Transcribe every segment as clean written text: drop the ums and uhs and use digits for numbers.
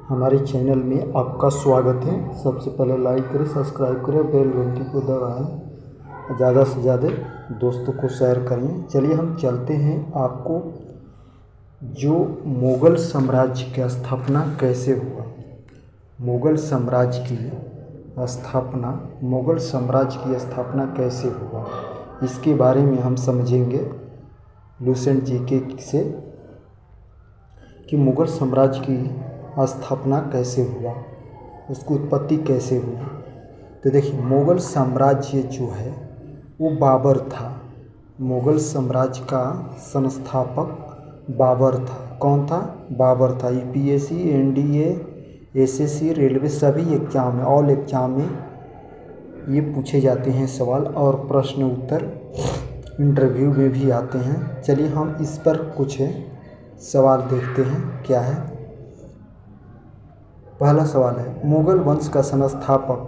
हमारे चैनल में आपका स्वागत है। सबसे पहले लाइक करें, सब्सक्राइब करें, बेल घंटी को दबाएं, ज़्यादा से ज़्यादा दोस्तों को शेयर करें। चलिए हम चलते हैं। आपको जो मुग़ल साम्राज्य की स्थापना कैसे हुआ, मुग़ल साम्राज्य की स्थापना कैसे हुआ, इसके बारे में हम समझेंगे लुसेंट जीके से कि मुग़ल साम्राज्य की स्थापना कैसे हुआ, उसकी उत्पत्ति कैसे हुई। तो देखिए, मुग़ल साम्राज्य जो है वो बाबर था। मुग़ल साम्राज्य का संस्थापक बाबर था। कौन था? बाबर था। यूपीएससी, एनडीए, एसएससी, रेलवे सभी एग्ज़ाम में, ऑल एग्ज़ाम में ये पूछे जाते हैं सवाल, और प्रश्न उत्तर इंटरव्यू में भी आते हैं। चलिए हम इस पर कुछ सवाल देखते हैं क्या है। पहला सवाल है, मुग़ल वंश का संस्थापक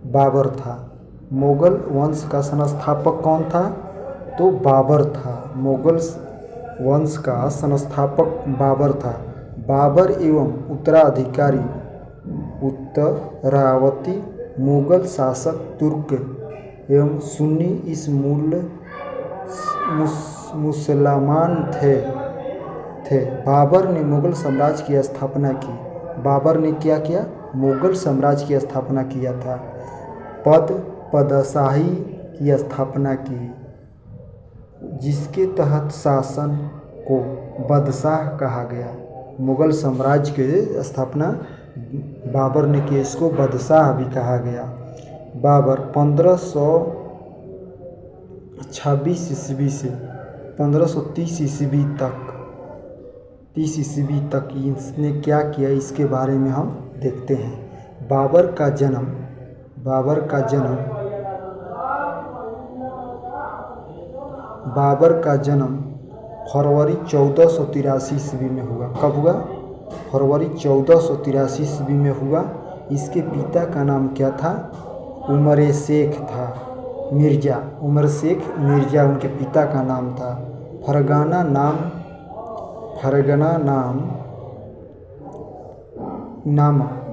बाबर था। मुग़ल वंश का संस्थापक कौन था? तो बाबर था। मुग़ल वंश का संस्थापक बाबर था। बाबर एवं उत्तरावती मुग़ल शासक तुर्क एवं सुन्नी इस मुसलमान थे। बाबर ने मुग़ल साम्राज्य की स्थापना की। बाबर ने क्या किया? मुग़ल साम्राज्य की स्थापना किया था। पदशाही की स्थापना की, जिसके तहत शासन को बादशाह कहा गया। मुग़ल साम्राज्य की स्थापना बाबर ने की, इसको बादशाह भी कहा गया। बाबर 1526 ईस्वी से 1530 ईस्वी तक इसने क्या किया, इसके बारे में हम देखते हैं। बाबर का जन्म फरवरी 1483 ईस्वी में हुआ। कब हुआ? फरवरी 1483 ईस्वी में हुआ। इसके पिता का नाम क्या था? उमर शेख था। उमर शेख मिर्ज़ा उनके पिता का नाम था।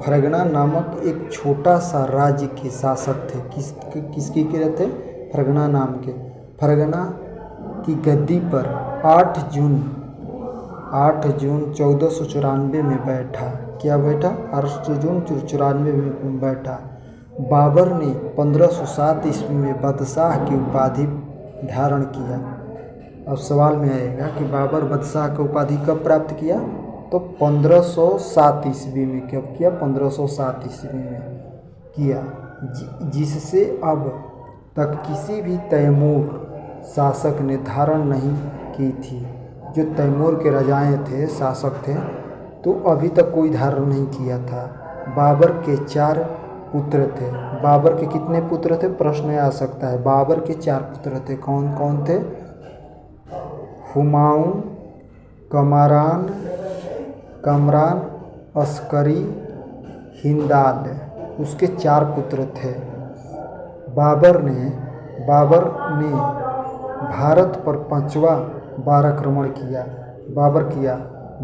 फरगना नामक एक छोटा सा राज्य के शासक थे। किसके थे? फरगना नाम के। फरगना की गद्दी पर 8 जून 1494 में बैठा। क्या बैठा? 8 जून 1494 में बैठा। बाबर ने 1507 ईस्वी में बादशाह की उपाधि धारण किया। अब सवाल में आएगा कि बाबर बादशाह की उपाधि कब प्राप्त किया? तो 1507 ईस्वी में। कब किया? 1507 ईस्वी में किया, जिससे अब तक किसी भी तैमूर शासक ने धारण नहीं की थी। जो तैमूर के राजाएं थे, शासक थे, तो अभी तक कोई धारण नहीं किया था। बाबर के 4 पुत्र थे। बाबर के कितने पुत्र थे? प्रश्न आ सकता है। बाबर के 4 पुत्र थे। कौन कौन थे? हुमायूं, कमरान, अस्करी, हिंदाल, उसके 4 पुत्र थे। बाबर ने भारत पर 5वां बार आक्रमण किया।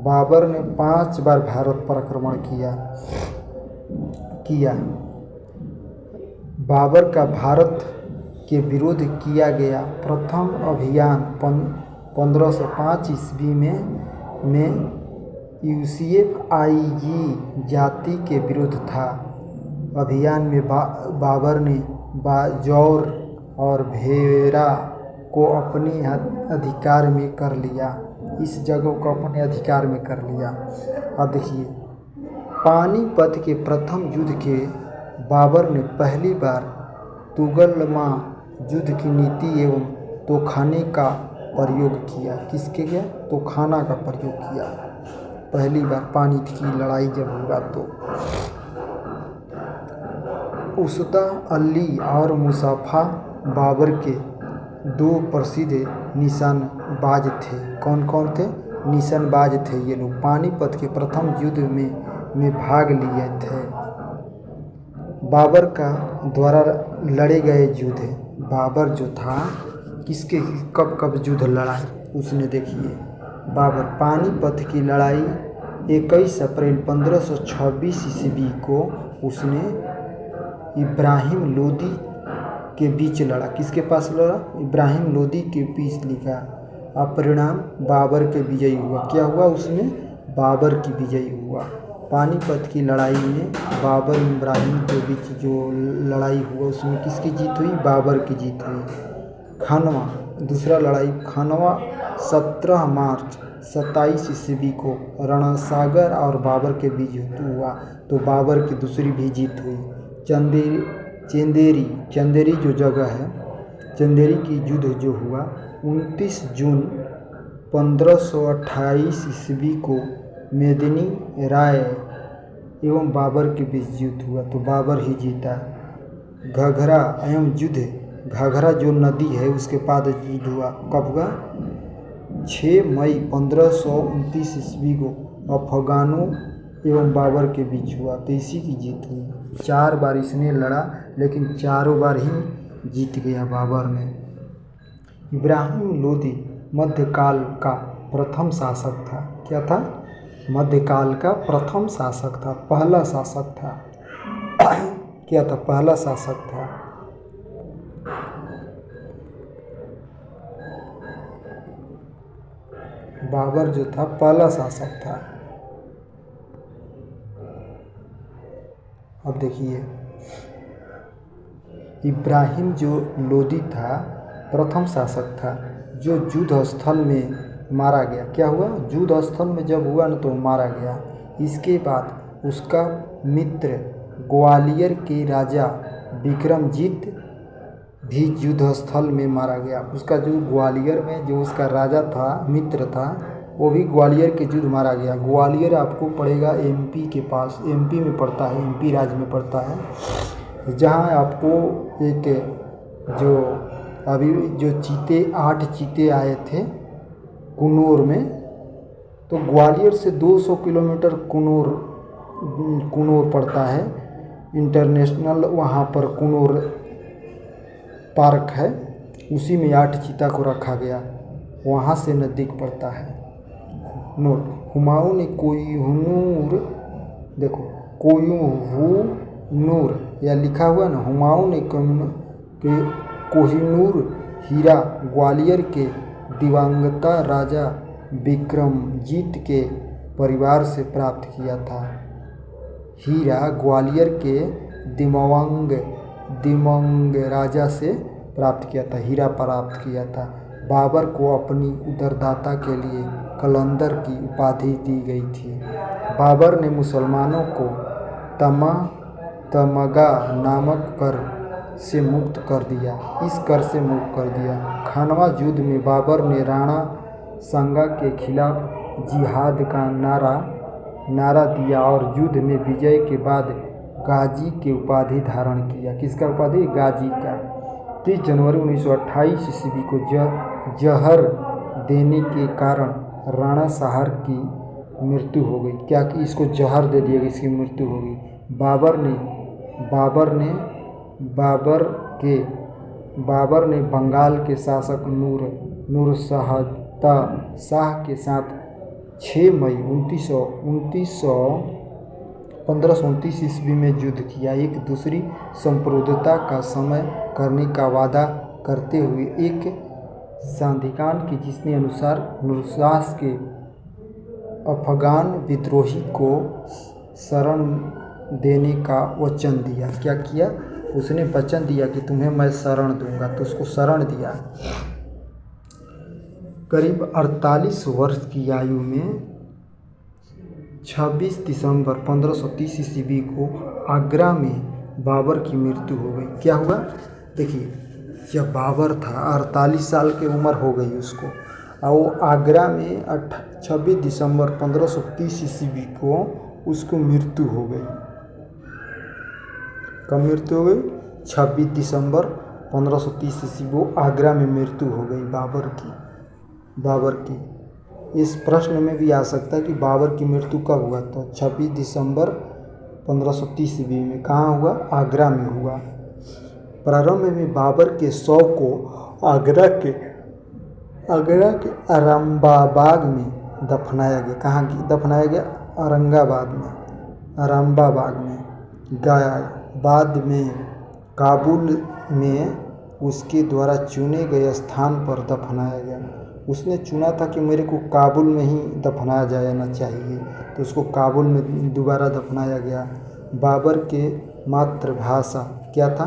बाबर ने 5 बार भारत पर आक्रमण किया। बाबर का भारत के विरुद्ध किया गया प्रथम अभियान 1505 ईस्वी में यूसुफ़-आई जाति के विरुद्ध था। अभियान में बाबर ने बाजौर और भेरा को अपने अधिकार में कर लिया। इस जगह को अपने अधिकार में कर लिया। अब देखिए, पानीपत के प्रथम युद्ध के बाबर ने पहली बार तुगलमा युद्ध की नीति एवं तोखाने का प्रयोग किया। किसके किया? तोखाना का प्रयोग किया। पहली बार पानीपत की लड़ाई जब हुआ तो उसदा अली और मुस्तफा बाबर के 2 प्रसिद्ध निशानबाज थे। कौन कौन थे? निशानबाज थे ये लोग। पानीपत के प्रथम युद्ध में भाग लिए थे। बाबर का द्वारा लड़े गए युद्ध, बाबर जो था किसके कब युद्ध लड़ा उसने देखिए। बाबर पानीपत की लड़ाई 21 अप्रैल 1526 ईस्वी को उसने इब्राहिम लोदी के बीच लड़ा। किसके पास लड़ा? इब्राहिम लोदी के बीच लिखा। अब परिणाम बाबर के विजयी हुआ। क्या हुआ उसमें? बाबर की विजयी हुआ। पानीपत की लड़ाई में बाबर इब्राहिम के बीच जो लड़ाई हुआ उसमें किसकी जीत हुई? बाबर की जीत हुई। खानवा, दूसरा लड़ाई खानवा 17 मार्च 27 ईस्वी को रणसागर और बाबर के बीच हुआ, तो बाबर की दूसरी भी जीत हुई। चंदेरी जो जगह है, चंदेरी की युद्ध जो हुआ 29 जून 1528 ईस्वी को मेदिनी राय एवं बाबर के बीच युद्ध हुआ, तो बाबर ही जीता। घघरा एवं युद्ध, घघरा जो नदी है उसके पास युद्ध हुआ। कब हुआ? 6 मई 1529 ईस्वी को अफगानों एवं बाबर के बीच हुआ, तो इसी की जीत हुई। 4 बार इसने लड़ा लेकिन चारों बार ही जीत गया बाबर ने। इब्राहिम लोदी मध्यकाल का प्रथम शासक था। क्या था? मध्यकाल का प्रथम शासक था, पहला शासक था। क्या था? पहला शासक था। बाबर जो था पहला शासक था। अब देखिए, इब्राहिम जो लोदी था प्रथम शासक था जो युद्ध स्थल में मारा गया। क्या हुआ? युद्ध स्थल में जब हुआ ना तो मारा गया। इसके बाद उसका मित्र ग्वालियर के राजा विक्रमजीत भी युद्ध स्थल में मारा गया। उसका जो ग्वालियर में जो उसका राजा था, मित्र था, वो भी ग्वालियर के युद्ध मारा गया। ग्वालियर आपको पड़ेगा एमपी के पास, एमपी में पड़ता है, एमपी राज्य में पड़ता है। जहाँ आपको एक जो अभी जो 8 चीते आए थे कुन्नूर में, तो ग्वालियर से 200 किलोमीटर कुन्नूर पड़ता है। इंटरनेशनल वहाँ पर कुन्नूर पार्क है, उसी में 8 चीता को रखा गया, वहाँ से नज़दीक पड़ता है। नोट, हुमायूं ने कोहिनूर, देखो कोहिनूर या लिखा हुआ ना, हुमायूं ने कोहिनूर हीरा ग्वालियर के दिवंगत राजा विक्रमजीत के परिवार से प्राप्त किया था। हीरा ग्वालियर के दिवंग राजा से प्राप्त किया था, हीरा प्राप्त किया था। बाबर को अपनी उदारता के लिए कलंदर की उपाधि दी गई थी। बाबर ने मुसलमानों को तमगा नामक कर से मुक्त कर दिया। इस कर से मुक्त कर दिया। खानवा युद्ध में बाबर ने राणा सांगा के खिलाफ जिहाद का नारा दिया और युद्ध में विजय के बाद गाजी की उपाधि धारण किया। किसका उपाधि? गाजी का। 30 जनवरी 1928 ईस्वी को जहर देने के कारण राणा साहर की मृत्यु हो गई। क्या कि इसको जहर दे दिया, इसकी मृत्यु हो गई। बाबर ने बंगाल के शासक नूर शाह के साथ 6 मई 1529 ईस्वी में युद्ध किया। एक दूसरी संप्रभुता का समय करने का वादा करते हुए एक संधिकान की, जिसके अनुसार नूरशाह के अफगान विद्रोही को शरण देने का वचन दिया। क्या किया? उसने वचन दिया कि तुम्हें मैं शरण दूंगा, तो उसको शरण दिया। करीब 48 वर्ष की आयु में 26 दिसंबर 1530 ईस्वी को आगरा में बाबर की मृत्यु हो गई। क्या हुआ? देखिए, जब बाबर था 48 साल की उम्र हो गई उसको, और वो आगरा में 26 दिसंबर 1530 ईस्वी को उसको मृत्यु हो गई। कब मृत्यु हो गई? 26 दिसंबर 1530 ईस्वी को आगरा में मृत्यु हो गई बाबर की। इस प्रश्न में भी आ सकता है कि बाबर की मृत्यु कब हुआ, तो 26 दिसंबर 1530 ईस्वी में। कहाँ हुआ? आगरा में हुआ। प्रारंभ में बाबर के शव को आगरा के आरामबाग में दफनाया गया। कहाँ दफनाया गया? औरंगाबाद में गया। बाद में काबुल में उसके द्वारा चुने गए स्थान पर दफनाया गया। उसने चुना था कि मेरे को काबुल में ही दफनाया जाना चाहिए, तो उसको काबुल में दोबारा दफनाया गया। बाबर के मातृभाषा क्या था?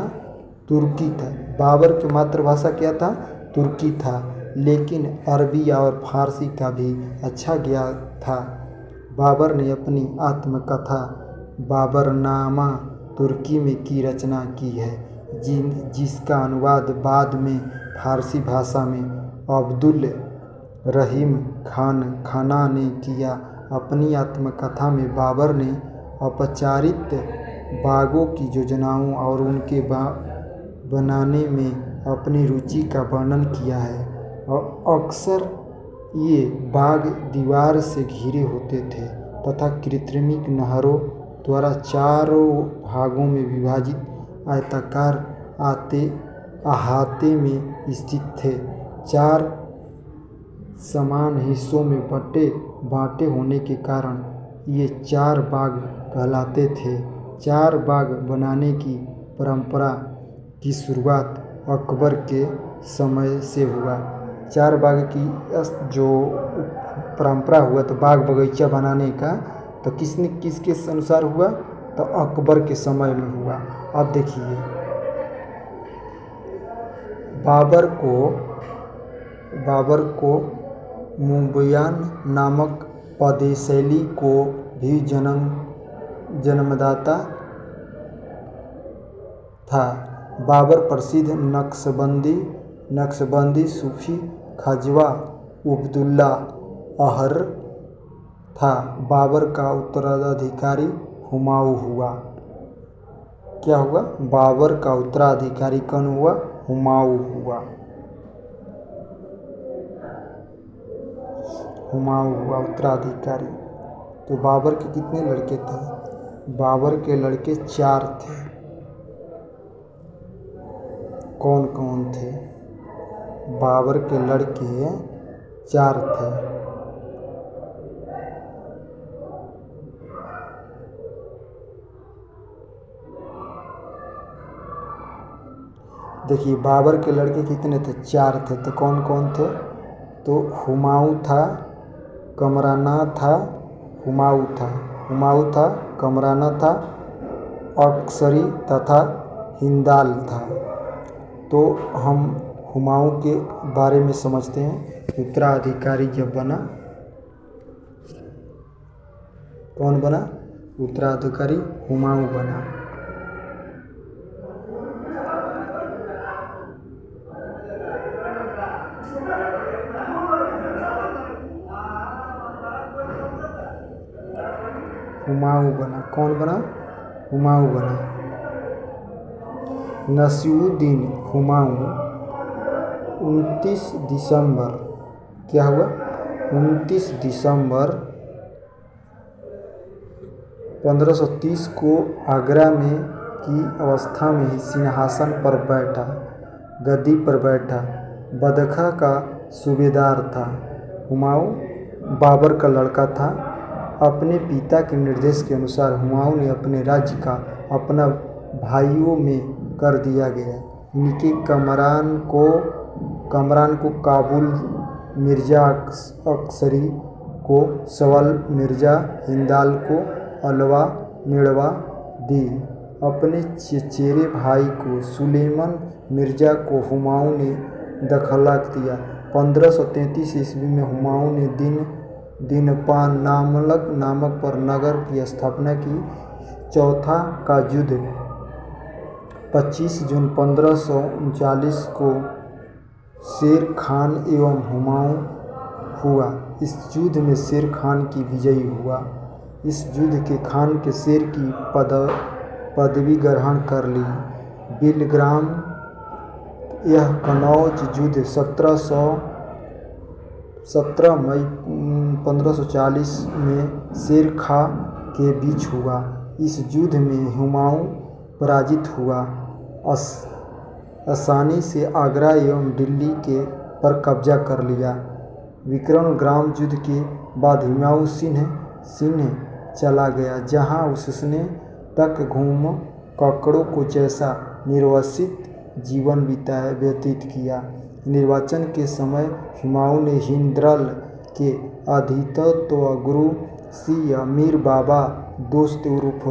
तुर्की था। बाबर की मातृभाषा क्या था? तुर्की था, लेकिन अरबी और फारसी का भी अच्छा ज्ञान था। बाबर ने अपनी आत्मकथा बाबरनामा तुर्की में की रचना की है, जिसका अनुवाद बाद में फारसी भाषा में अब्दुल रहीम खाना ने किया। अपनी आत्मकथा में बाबर ने औपचारिक बागों की योजनाओं और उनके बनाने में अपनी रुचि का वर्णन किया है। और अक्सर ये बाग दीवार से घिरे होते थे तथा कृत्रिम नहरों द्वारा चारों भागों में विभाजित आयताकार अहाते में स्थित थे। 4 समान हिस्सों में बांटे होने के कारण ये 4 बाग कहलाते थे। 4 बाग बनाने की परंपरा की शुरुआत अकबर के समय से हुआ। 4 बाग की जो परंपरा हुआ तो बाग बगीचा बनाने का, तो किसके अनुसार हुआ? तो अकबर के समय में हुआ। अब देखिए, बाबर को मुबय्यन नामक पद्यशैली को भी जन्मदाता था। बाबर प्रसिद्ध नक्शबंदी सूफी ख्वाजा अब्दुल्ला अहर था। बाबर का उत्तराधिकारी हुमायूं हुआ। क्या हुआ? बाबर का उत्तराधिकारी कौन हुआ? हुमायूं हुआ। उत्तराधिकारी। तो बाबर के कितने लड़के थे? बाबर के लड़के 4 थे। कौन कौन थे? बाबर के लड़के 4 थे। देखिए, बाबर के लड़के कितने थे? 4 थे। तो कौन कौन थे? तो हुमायूं था, कमराना था, हुमायूं था, कमराना था, अक्सरी तथा हिंदाल था। तो हम हुमायूं के बारे में समझते हैं। उत्तराधिकारी जब बना, कौन बना? उत्तराधिकारी हुमायूं बना। कौन बना? हुमायूं बना। नसीरुद्दीन हुमायूं 29 दिसंबर, क्या हुआ? 29 दिसंबर 1530 को आगरा में की अवस्था में ही सिंहासन पर गद्दी पर बैठा। बदखा का सूबेदार था। हुमायूं बाबर का लड़का था। अपने पिता के निर्देश के अनुसार हुमायूं ने अपने राज्य का अपना भाइयों में कर दिया गया। उनके कमरान को काबुल, मिर्जा अक्सरी को सवल, मिर्जा हिंदाल को अलवा मेड़वा दी। अपने चचेरे भाई को सुलेमान मिर्जा को हुमायूं ने दखलत दिया। 1533 ईस्वी में हुमायूं ने दिनपान नामक पर नगर की स्थापना की। चौथा का युद्ध 25 जून 1539 को शेर खान एवं हुमायूं हुआ। इस युद्ध में शेर खान की विजय हुआ। इस युद्ध के खान के शेर की पदवी ग्रहण कर ली। बिलग्राम। यह कनौज युद्ध 17 मई 1540 में शेर खां के बीच हुआ। इस युद्ध में हुमायूं पराजित हुआ। आसानी से आगरा एवं दिल्ली पर कब्जा कर लिया। विक्रमगढ़ युद्ध के बाद हुमायूं सिंह चला गया, जहाँ उसने तक घूम ककड़ों को जैसा निर्वासित जीवन व्यतीत किया। निर्वाचन के समय हुमायूं ने हिंदल के अधितत्व गुरु सी मीर बाबा दोस्त उर्फ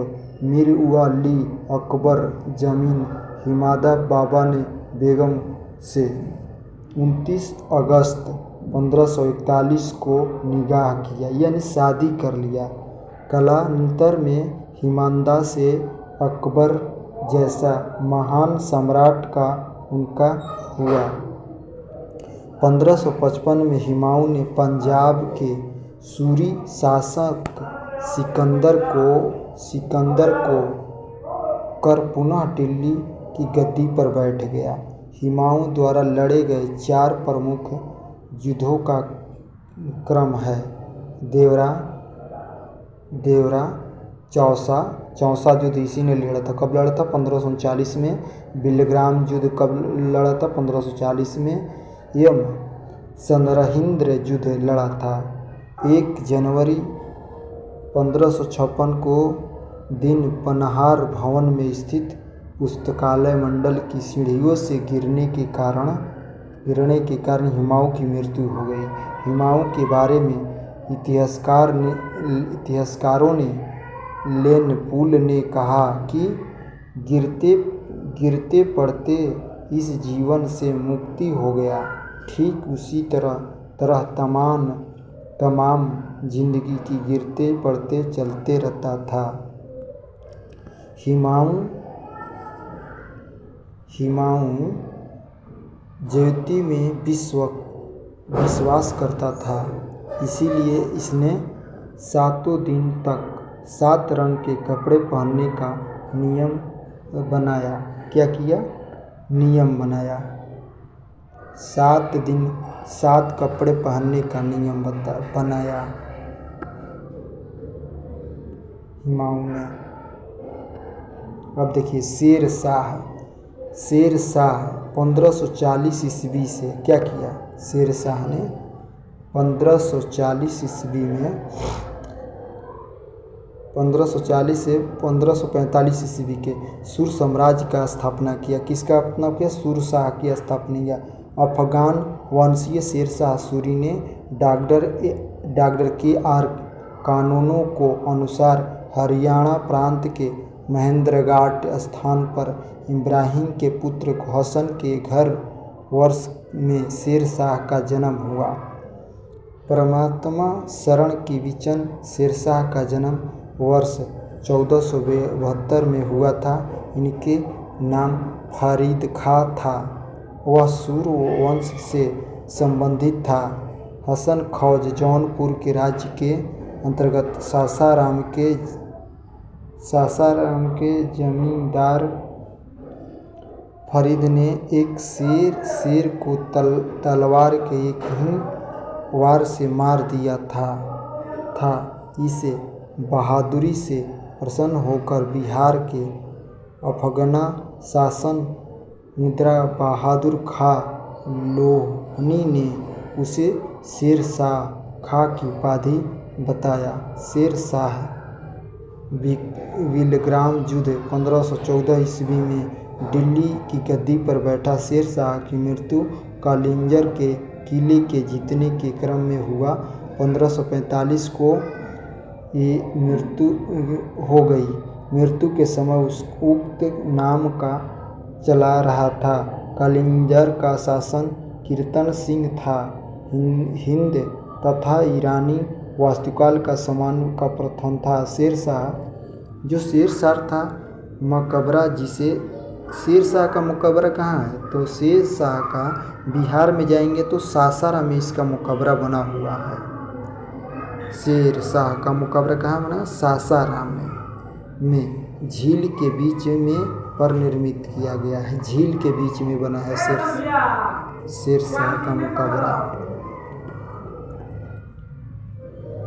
मीर वली अकबर जमीन हिमादा बाबा ने बेगम से 29 अगस्त 1541 को निकाह किया, यानी शादी कर लिया। कालांतर में हिमादा से अकबर जैसा महान सम्राट का उनका हुआ। 1555 में हुमायूं ने पंजाब के सूरी शासक सिकंदर को कर पुनः दिल्ली की गद्दी पर बैठ गया। हुमायूं द्वारा लड़े गए 4 प्रमुख युद्धों का क्रम है: देवरा, चौसा युद्ध इसी ने लड़ा था। कब लड़ा था? 1539 में। बिलग्राम युद्ध कब लड़ा था? 1540 में। सरहिंद युद्ध लड़ा था 1 जनवरी 1556 को दिन पनहार भवन में स्थित पुस्तकालय मंडल की सीढ़ियों से गिरने के कारण हुमायूं की मृत्यु हो गई। हुमायूं के बारे में इतिहासकारों ने लेनपूल ने कहा कि गिरते पड़ते इस जीवन से मुक्ति हो गया, ठीक उसी तरह तमाम जिंदगी की गिरते पड़ते चलते रहता था। हुमायूं ज्योति में विश्वास करता था, इसीलिए इसने 7 दिन तक 7 रंग के कपड़े पहनने का नियम बनाया। क्या किया? नियम बनाया। 7 दिन 7 कपड़े पहनने का नियम बनाया हुमायूं ने। अब देखिए शेर शाह 1540 ईस्वी से क्या किया? शेर शाह ने 1540 ईस्वी में 1540 से 1545 ईस्वी के सुर साम्राज्य का स्थापना किया। किसका अपना किया? सुर शाह की स्थापना किया। अफगान वंशीय शेर शाह सूरी ने डॉक्टर के आर कानूनों को अनुसार हरियाणा प्रांत के महेंद्रघाट स्थान पर इब्राहिम के पुत्र हसन के घर वर्ष में शेर शाह का जन्म हुआ। परमात्मा शरण की विचन शेरशाह का जन्म वर्ष 1472 में हुआ था। इनके नाम फरीद खां था। वह सूर वंश से संबंधित था। हसन खौज जौनपुर के राज्य के अंतर्गत सासाराम के जमींदार फरीद ने एक शेर को तलवार के एक ही वार से मार दिया था। इसे बहादुरी से प्रसन्न होकर बिहार के अफगाना शासक मिर्जा बहादुर खां लोहनी ने उसे शेर शाह खां की उपाधि बताया। शेर शाह बिलग्राम युद्ध 1514 ईस्वी में दिल्ली की गद्दी पर बैठा। शेर शाह की मृत्यु कालिंजर के किले के जीतने के क्रम में हुआ। 1545 को ये मृत्यु हो गई। मृत्यु के समय उक्त नाम का चला रहा था। कालिंजर का शासन कीर्तन सिंह था। हिंद तथा ईरानी वास्तुकाल का समान का प्रथम था। शेर शाह था मकबरा, जिसे शेर शाह का मकबरा कहाँ है? तो शेर शाह का बिहार में जाएंगे तो सासाराम में इसका मकबरा बना हुआ है। शेर शाह का मकबरा कहाँ बना? सासाराम में झील के बीच में पर निर्मित किया गया है। झील के बीच में बना है शेर शाह का मकबरा।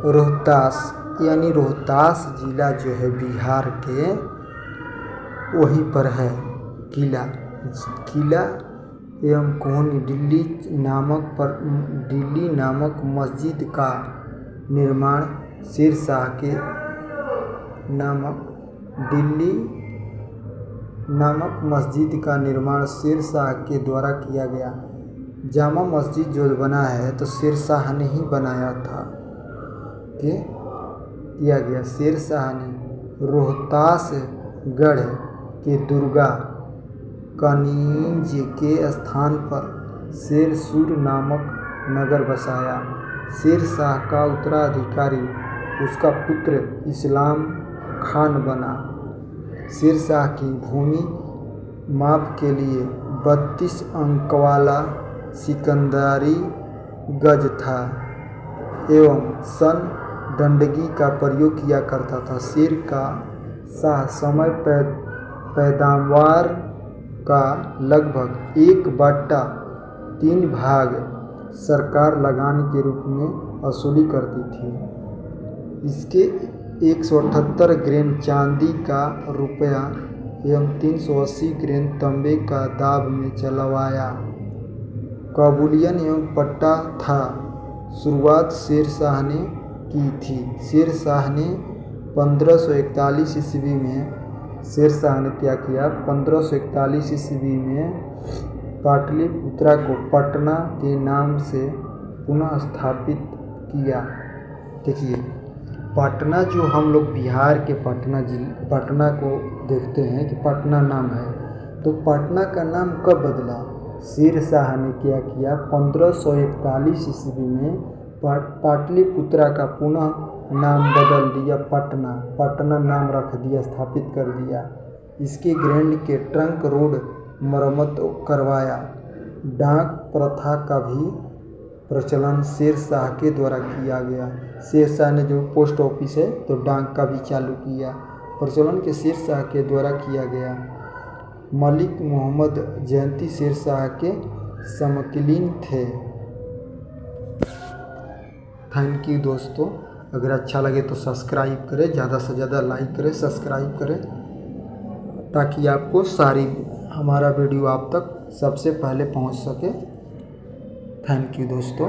रोहतास यानी रोहतास जिला जो है बिहार के, वहीं पर है किला एवं कोहनी दिल्ली नामक मस्जिद का निर्माण शेर शाह के दिल्ली नामक मस्जिद का निर्माण शेर शाह के द्वारा किया गया। जामा मस्जिद जो बना है तो शेर शाह ने ही बनाया था किया गया। शेर शाह ने रोहतासगढ़ के दुर्गा कनिज के स्थान पर शेरसूर नामक नगर बसाया। शेर शाह का उत्तराधिकारी उसका पुत्र इस्लाम खान बना। शेर शाह की भूमि माप के लिए 32 अंक वाला सिकंदरी गज था एवं सन दंडगी का प्रयोग किया करता था। शेर का शाह समय पैदावार का लगभग 1/3 भाग सरकार लगान के रूप में वसूली करती थी। इसके 178 ग्रेन चांदी का रुपया एवं 380 ग्रेन तांबे का दाब में चलवाया। काबुलियन एवं पट्टा था शुरुआत शेर शाह ने की थी। शेर शाह ने 1541 ईस्वी में क्या किया? 1541 ईस्वी में पाटलिपुत्रा को पटना के नाम से पुनः स्थापित किया। देखिए, पटना जो हम लोग बिहार के पटना को देखते हैं कि पटना नाम है, तो पटना का नाम कब बदला? शेर शाह ने क्या किया? 1541 ईस्वी में पाटलिपुत्रा का पुनः नाम बदल दिया, पटना नाम रख दिया, स्थापित कर दिया। इसके ग्रैंड के ट्रंक रोड मरम्मत करवाया। डाक प्रथा का भी प्रचलन शेर शाह के द्वारा किया गया। शेर शाह ने जो पोस्ट ऑफिस है तो डाक का भी चालू किया, प्रचलन के शेर शाह के द्वारा किया गया। मलिक मोहम्मद जयंती शेर शाह के समकालीन थे। थैंक यू दोस्तों। अगर अच्छा लगे तो सब्सक्राइब करें, ज़्यादा से ज़्यादा लाइक करें, सब्सक्राइब करें, ताकि आपको हमारा वीडियो आप तक सबसे पहले पहुंच सके। थैंक यू दोस्तों।